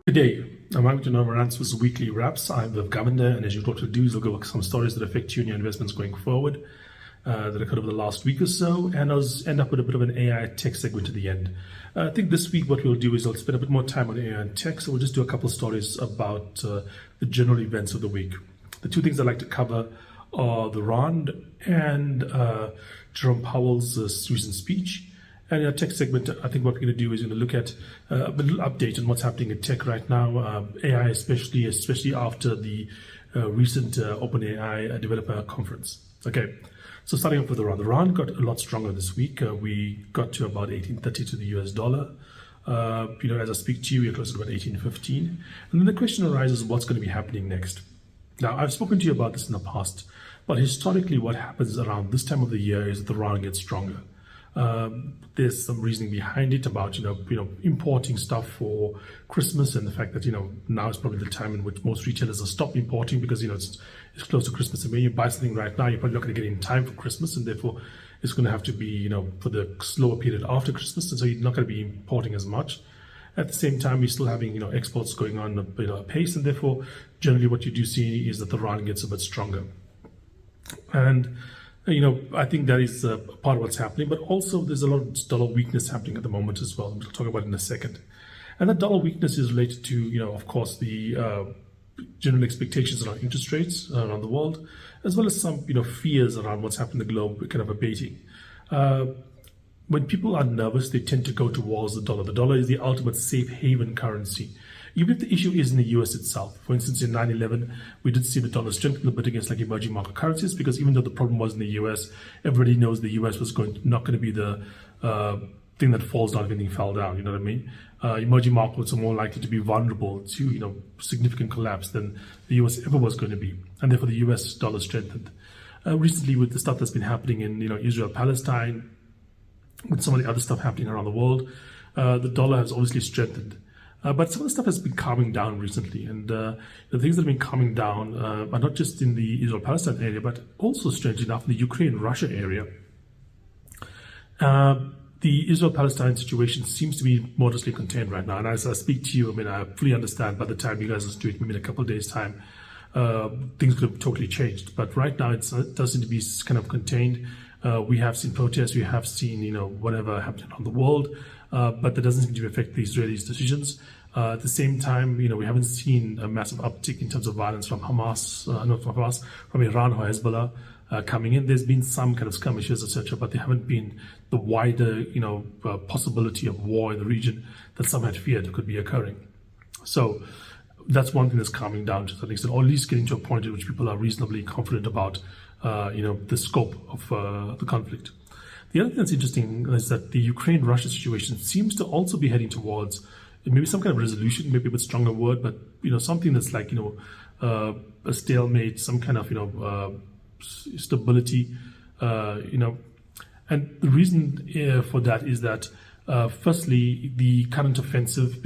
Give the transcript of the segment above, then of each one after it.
Good day. I'm Mike to Rance's weekly wraps. I'm the governor, and as usual, what we'll do is we'll go over some stories that affect you and your investments going forward that occurred over the last week or so, and I'll end up with a bit of an AI tech segment at the end. I think this week what we'll do is I'll spend a bit more time on AI and tech, so we'll just do a couple of stories about the general events of the week. The two things I'd like to cover are the RAND and Jerome Powell's recent speech. And in our tech segment, I think what we're going to do is going to look at a little update on what's happening in tech right now, AI especially after the recent OpenAI developer conference. Okay, so starting off with the RAND. The RAND got a lot stronger this week. We got to about 1830 to the US dollar. As I speak to you, we're close to about 1815. And then the question arises, what's going to be happening next? Now, I've spoken to you about this in the past, but historically what happens around this time of the year is that the RAND gets stronger. There's some reasoning behind it about importing stuff for Christmas, and the fact that now is probably the time in which most retailers will stop importing because it's close to Christmas, and when you buy something right now you're probably not going to get it in time for Christmas, and therefore it's going to have to be for the slower period after Christmas, and so you're not going to be importing as much. At the same time, you're still having exports going on at a pace, and therefore generally what you do see is that the RAND gets a bit stronger. And I think that is part of what's happening, but also there's a lot of dollar weakness happening at the moment as well. We'll talk about it in a second. And that dollar weakness is related to, of course, the general expectations around interest rates around the world, as well as some, fears around what's happening in the globe kind of abating. When people are nervous, they tend to go towards the dollar. The dollar is the ultimate safe haven currency. Even if the issue is in the US itself. For instance, in 9/11, we did see the dollar strengthen a bit against emerging market currencies, because even though the problem was in the US, everybody knows the US was not going to be the thing that falls down if anything fell down, you know what I mean? Emerging markets are more likely to be vulnerable to significant collapse than the US ever was going to be, and therefore the US dollar strengthened. Recently, with the stuff that's been happening in Israel, Palestine, with some of the other stuff happening around the world, the dollar has obviously strengthened. But some of the stuff has been calming down recently, and the things that have been calming down are not just in the Israel-Palestine area, but also, strangely enough, in the Ukraine-Russia area. The Israel-Palestine situation seems to be modestly contained right now, and as I speak to you, I fully understand by the time you guys listen to it, maybe in a couple of days' time, things could have totally changed. But right now, it does seem to be kind of contained. We have seen protests, we have seen whatever happened around the world, but that doesn't seem to affect the Israelis' decisions. At the same time, we haven't seen a massive uptick in terms of violence from from Iran or Hezbollah coming in. There's been some kind of skirmishes, etc., but there haven't been the wider, possibility of war in the region that some had feared could be occurring. So that's one thing that's calming down to some extent, or at least getting to a point at which people are reasonably confident about the scope of the conflict. The other thing that's interesting is that the Ukraine-Russia situation seems to also be heading towards maybe some kind of resolution, maybe a bit stronger word, but something that's like a stalemate, some kind of stability, And the reason for that is that firstly, the current offensive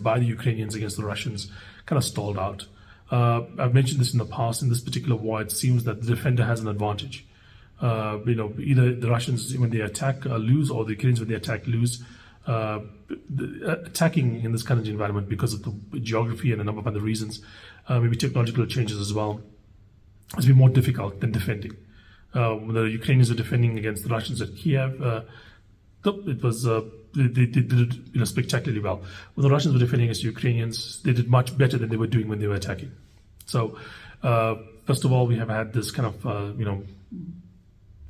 by the Ukrainians against the Russians kind of stalled out. I've mentioned this in the past. In this particular war, it seems that the defender has an advantage. Either the Russians, when they attack, lose, or the Ukrainians, when they attack, lose. Attacking in this kind of environment, because of the geography and a number of other reasons, maybe technological changes as well, has been more difficult than defending. When the Ukrainians were defending against the Russians at Kiev, it was they did it spectacularly well. When the Russians were defending against the Ukrainians, they did much better than they were doing when they were attacking. So first of all, we have had this kind of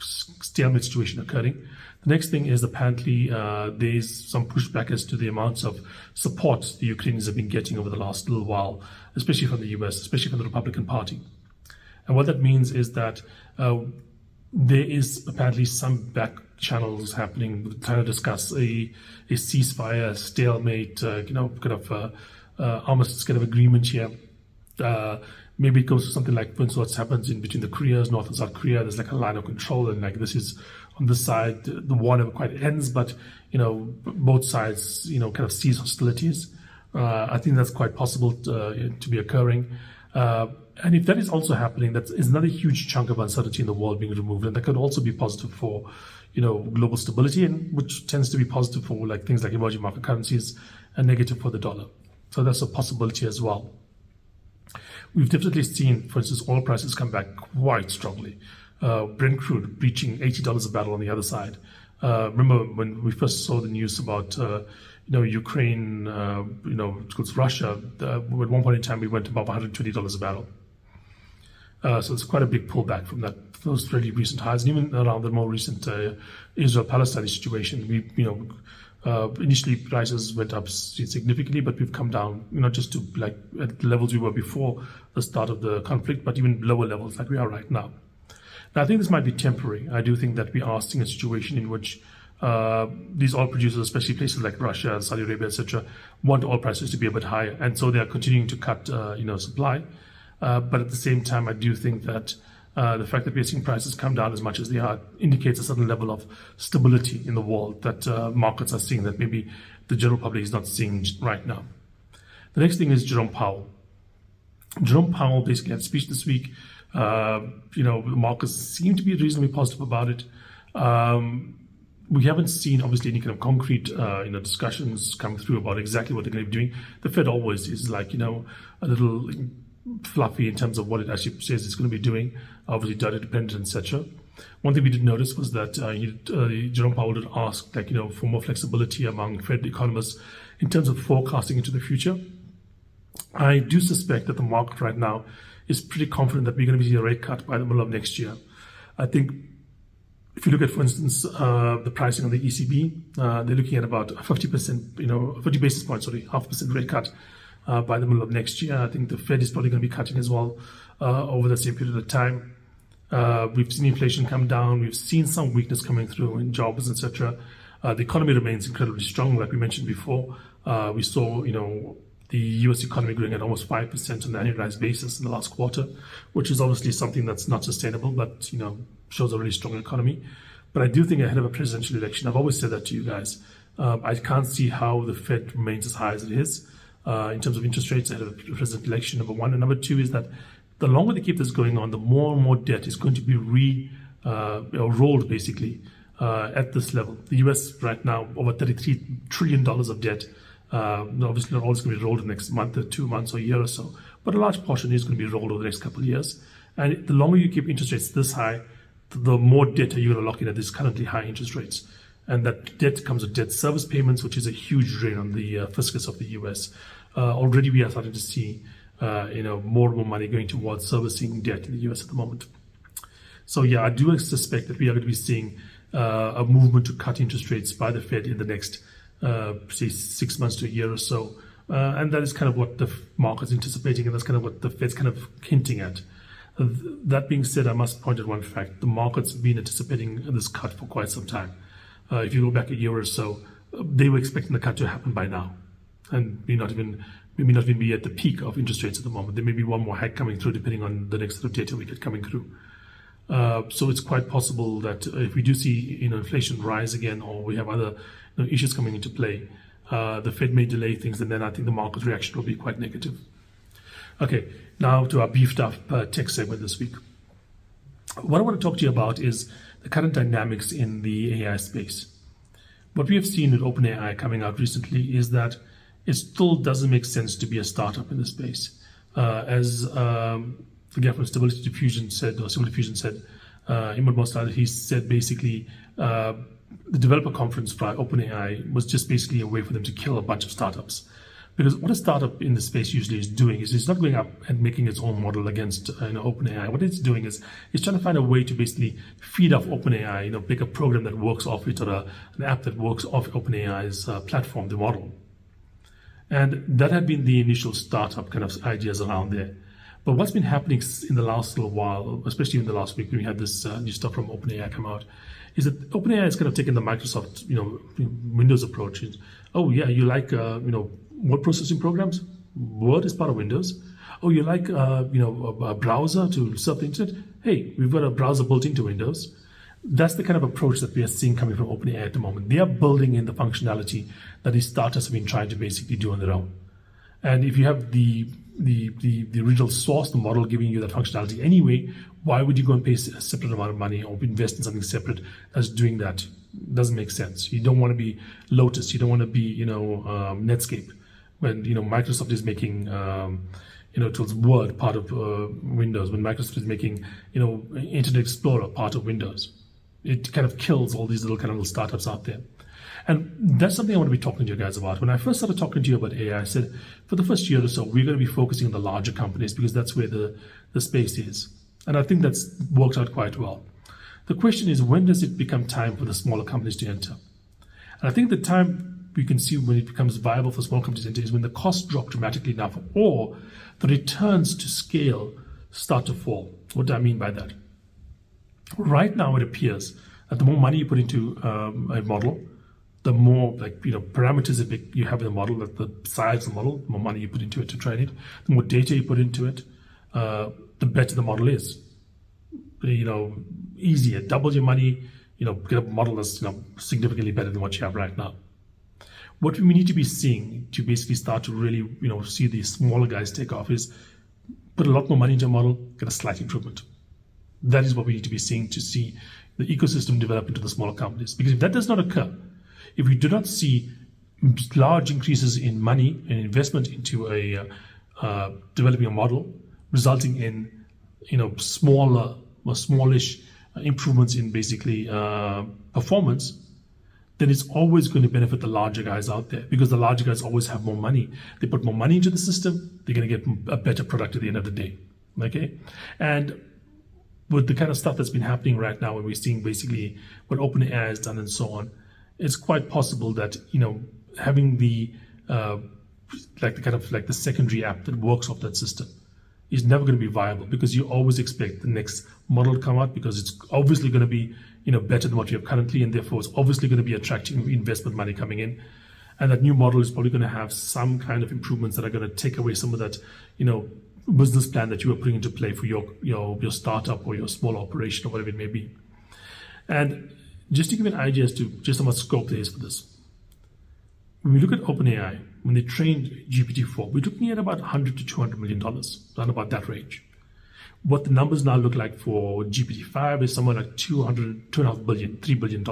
stalemate situation occurring. The next thing is apparently there is some pushback as to the amounts of support the Ukrainians have been getting over the last little while, especially from the US, especially from the Republican Party. And what that means is that there is apparently some back channels happening, trying to discuss a ceasefire, stalemate, almost kind of agreement here. Maybe it goes to something like, for instance, what happens in between the Koreas, North and South Korea. There's like a line of control, and this is on this side, the war never quite ends, but both sides kind of cease hostilities. I think that's quite possible to be occurring. And if that is also happening, that is another huge chunk of uncertainty in the world being removed, and that could also be positive for, global stability, and which tends to be positive for like things like emerging market currencies, and negative for the dollar. So that's a possibility as well. We've definitely seen, for instance, oil prices come back quite strongly. Brent crude reaching $80 a barrel on the other side. Remember when we first saw the news about Ukraine, towards Russia, at one point in time we went above $120 a barrel. So it's quite a big pullback from those really recent highs, and even around the more recent Israel-Palestine situation. Initially prices went up significantly, but we've come down, just to like at the levels we were before the start of the conflict, but even lower levels like we are right now. Now, I think this might be temporary. I do think that we are seeing a situation in which these oil producers, especially places like Russia, Saudi Arabia, etc., want oil prices to be a bit higher, and so they are continuing to cut, supply. But at the same time, I do think that the fact that we're seeing prices come down as much as they are indicates a certain level of stability in the world that markets are seeing that maybe the general public is not seeing right now. The next thing is Jerome Powell. Jerome Powell basically had a speech this week. The markets seem to be reasonably positive about it. We haven't seen, obviously, any kind of concrete, discussions come through about exactly what they're going to be doing. The Fed always is like, a little fluffy in terms of what it actually says it's going to be doing, obviously data dependent, etc. One thing we did notice was that Jerome Powell did ask, for more flexibility among Fed economists in terms of forecasting into the future. I do suspect that the market right now is pretty confident that we're going to see a rate cut by the middle of next year. I think if you look at, for instance, the pricing of the ECB, they're looking at about 50 basis points, 0.5% rate cut by the middle of next year. I think the Fed is probably going to be cutting as well over the same period of time. We've seen inflation come down. We've seen some weakness coming through in jobs, etc. The economy remains incredibly strong, like we mentioned before. We saw, the US economy growing at almost 5% on an annualized basis in the last quarter, which is obviously something that's not sustainable, but, shows a really strong economy. But I do think ahead of a presidential election, I've always said that to you guys, I can't see how the Fed remains as high as it is in terms of interest rates ahead of the presidential election, number one. And number two is that the longer they keep this going on, the more and more debt is going to be rolled basically at this level. The US right now, over $33 trillion of debt. Obviously not all is going to be rolled in the next month or 2 months or a year or so, but a large portion is going to be rolled over the next couple of years. And the longer you keep interest rates this high, the more debt are you going to lock in at these currently high interest rates. And that debt comes with debt service payments, which is a huge drain on the fiscus of the US. Already we are starting to see more and more money going towards servicing debt in the US at the moment. So yeah, I do suspect that we are going to be seeing a movement to cut interest rates by the Fed in the next say 6 months to a year or so. And that is kind of what the market's anticipating, and that's kind of what the Fed's kind of hinting at. That being said, I must point out one fact. The market's been anticipating this cut for quite some time. If you go back a year or so, they were expecting the cut to happen by now. And maybe not even be at the peak of interest rates at the moment. There may be one more hike coming through depending on the next set of data we get coming through. So it's quite possible that if we do see inflation rise again, or we have other issues coming into play, the Fed may delay things, and then I think the market reaction will be quite negative. Okay, now to our beefed up tech segment this week. What I want to talk to you about is the current dynamics in the AI space. What we have seen with OpenAI coming out recently is that it still doesn't make sense to be a startup in this space. As the guy from Stability Diffusion said, Imad Mostad, he said basically the developer conference by OpenAI was just basically a way for them to kill a bunch of startups. Because what a startup in the space usually is doing is it's not going up and making its own model against OpenAI. What it's doing is it's trying to find a way to basically feed off OpenAI, make a program that works off it, or an app that works off OpenAI's platform, the model. And that had been the initial startup kind of ideas around there. But what's been happening in the last little while, especially in the last week when we had this new stuff from OpenAI come out, is that OpenAI has kind of taken the Microsoft, Windows approach. Oh yeah, you like, word processing programs? Word is part of Windows. Oh, you like, a browser to surf the internet? Hey, we've got a browser built into Windows. That's the kind of approach that we are seeing coming from OpenAI at the moment. They are building in the functionality that these startups have been trying to basically do on their own. And if you have the the original source, the model giving you that functionality anyway, why would you go and pay a separate amount of money or invest in something separate that's doing that? Doesn't make sense. You don't want to be Lotus. You don't want to be, Netscape. When, Microsoft is making, tools Word part of Windows. When Microsoft is making, Internet Explorer part of Windows. It kind of kills all these little startups out there. And that's something I want to be talking to you guys about. When I first started talking to you about AI, I said, for the first year or so, we're going to be focusing on the larger companies because that's where the space is. And I think that's worked out quite well. The question is, when does it become time for the smaller companies to enter? And I think the time we can see when it becomes viable for small companies to enter is when the costs drop dramatically enough or the returns to scale start to fall. What do I mean by that? Right now, it appears that the more money you put into a model, the more parameters that you have in the model, that the size of the model, the more money you put into it to train it, the more data you put into it, the better the model is. Easier, double your money, get a model that's significantly better than what you have right now. What we need to be seeing to basically start to really see these smaller guys take off is put a lot more money into a model, get a slight improvement. That is what we need to be seeing to see the ecosystem develop into the smaller companies. Because if that does not occur, if we do not see large increases in money and investment into a developing a model, resulting in smaller or smallish improvements in basically performance, then it's always going to benefit the larger guys out there because the larger guys always have more money. They put more money into the system, they're going to get a better product at the end of the day. Okay, and with the kind of stuff that's been happening right now, when we're seeing basically what OpenAI has done and so on, it's quite possible that having the the secondary app that works off that system is never going to be viable because you always expect the next model to come out because it's obviously going to be better than what you have currently, and therefore it's obviously going to be attracting investment money coming in, and that new model is probably going to have some kind of improvements that are going to take away some of that business plan that you were putting into play for your startup or your small operation or whatever it may be. And just to give you an idea as to just how much scope there is for this, when we look at OpenAI, when they trained GPT-4, we're looking at about $100 to $200 million, around about that range. What the numbers now look like for GPT-5 is somewhere like $2.5 billion, $3 billion.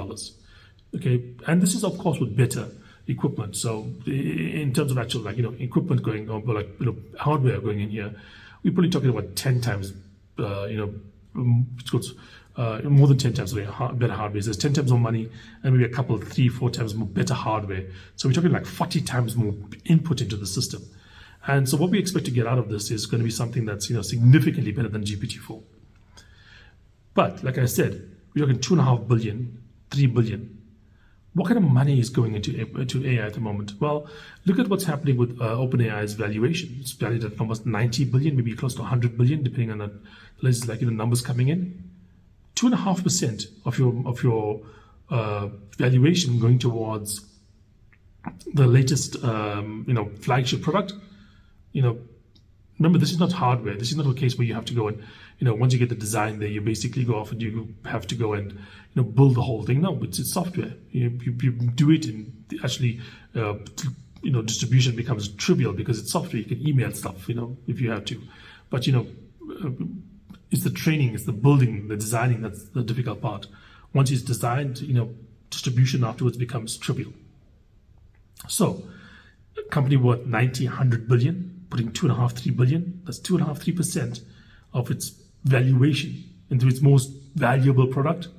Okay, and this is of course with better equipment. So in terms of actual equipment going on, hardware going in here, we're probably talking about 10 times, more than 10 times better hardware. There's 10 times more money and maybe a couple, 3-4 times more better hardware. So we're talking like 40 times more input into the system. And so what we expect to get out of this is going to be something that's significantly better than GPT-4. But like I said, we're talking $2.5 billion, $3 billion. What kind of money is going into AI at the moment? Well, look at what's happening with OpenAI's valuation. It's valued at almost 90 billion, maybe close to 100 billion, depending on the numbers coming in. 2.5% of your valuation going towards the latest flagship product. Remember, this is not hardware. This is not a case where you have to go and once you get the design there, you basically go off and you have to go and build the whole thing. No, it's software. You do it, and actually distribution becomes trivial because it's software. You can email stuff if you have to, but it's the training, it's the building, the designing that's the difficult part. Once it's designed, distribution afterwards becomes trivial. So, a company worth 90, 100 billion, putting 2.5, 3 billion, that's 2.5, 3% of its valuation into its most valuable product,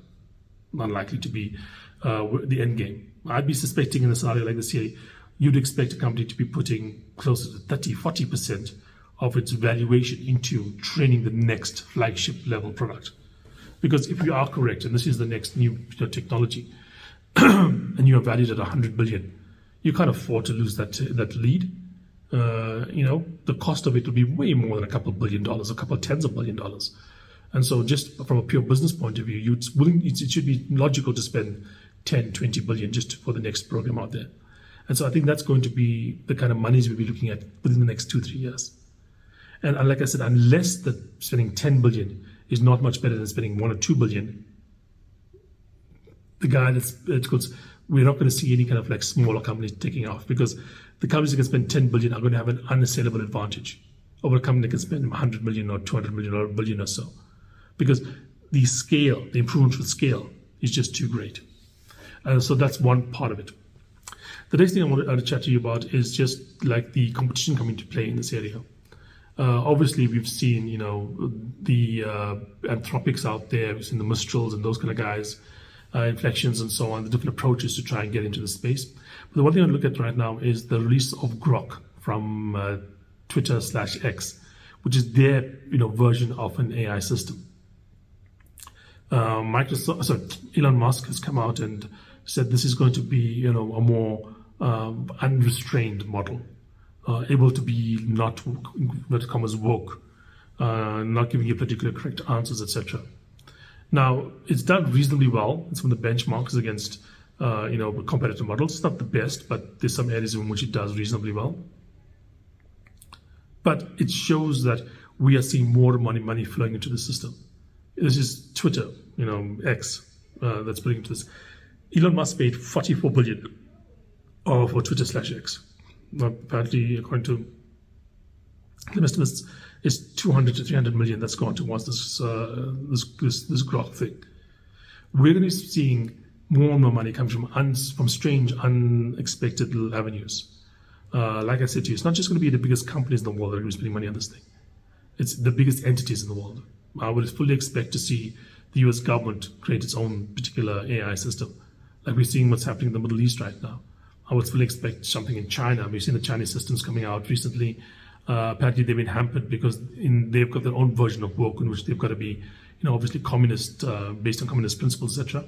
unlikely to be the end game. I'd be suspecting in a scenario like this here, you'd expect a company to be putting closer to 30, 40% of its valuation into training the next flagship level product. Because if you are correct, and this is the next new technology, and you are valued at 100 billion, you can't afford to lose that lead. The cost of it will be way more than a couple of $1 billion, a couple of tens of $1 billion. And so just from a pure business point of view, it should be logical to spend 10, 20 billion just for the next program out there. And so I think that's going to be the kind of monies we'll be looking at within the next 2-3 years. And like I said, unless spending 10 billion is not much better than spending 1 or 2 billion, we're not going to see any kind of smaller companies taking off, because the companies that can spend 10 billion are going to have an unassailable advantage. over a company that can spend 100 million or 200 million or a billion or so, because the scale, the improvement with scale is just too great. So that's one part of it. The next thing I want to chat to you about is just like the competition coming to play in this area. Obviously, we've seen, the Anthropics out there, we've seen the Mistrals and those kind of guys, Inflections and so on, the different approaches to try and get into the space. But the one thing I look at right now is the release of Grok from Twitter/X, which is their version of an AI system. Elon Musk has come out and said this is going to be a more unrestrained model, able to be not woke, not giving you particular correct answers, etc. Now, it's done reasonably well. It's from the benchmarks against competitor models. It's not the best, but there's some areas in which it does reasonably well. But it shows that we are seeing more money flowing into the system. This is Twitter, X, that's putting into this. Elon Musk paid $44 billion for Twitter/X. Apparently, according to the estimates, it's 200 to 300 million that's gone towards this Grok thing. We're going to be seeing more and more money come from strange, unexpected little avenues. Like I said to you, it's not just going to be the biggest companies in the world that are going to be spending money on this thing. It's the biggest entities in the world. I would fully expect to see the US government create its own particular AI system. Like we're seeing what's happening in the Middle East right now. I would fully expect something in China. We've seen the Chinese systems coming out recently. Apparently they've been hampered because they've got their own version of woke in which they've got to be, obviously communist, based on communist principles, etc.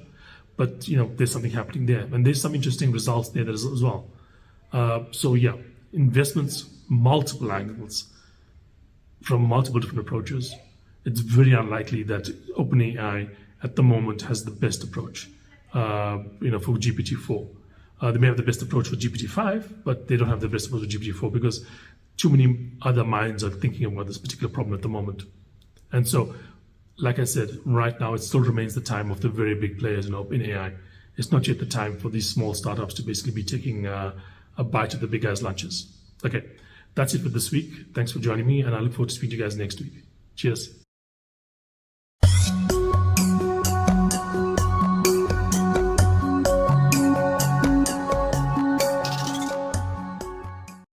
But, there's something happening there. And there's some interesting results there as well. So yeah, investments, multiple angles, from multiple different approaches. It's very unlikely that OpenAI at the moment has the best approach, for GPT-4. They may have the best approach for GPT-5, but they don't have the best approach for GPT-4 because too many other minds are thinking about this particular problem at the moment. And so, like I said, right now it still remains the time of the very big players in OpenAI. It's not yet the time for these small startups to basically be taking a bite of the big guys' lunches. Okay, that's it for this week. Thanks for joining me, and I look forward to speaking to you guys next week. Cheers.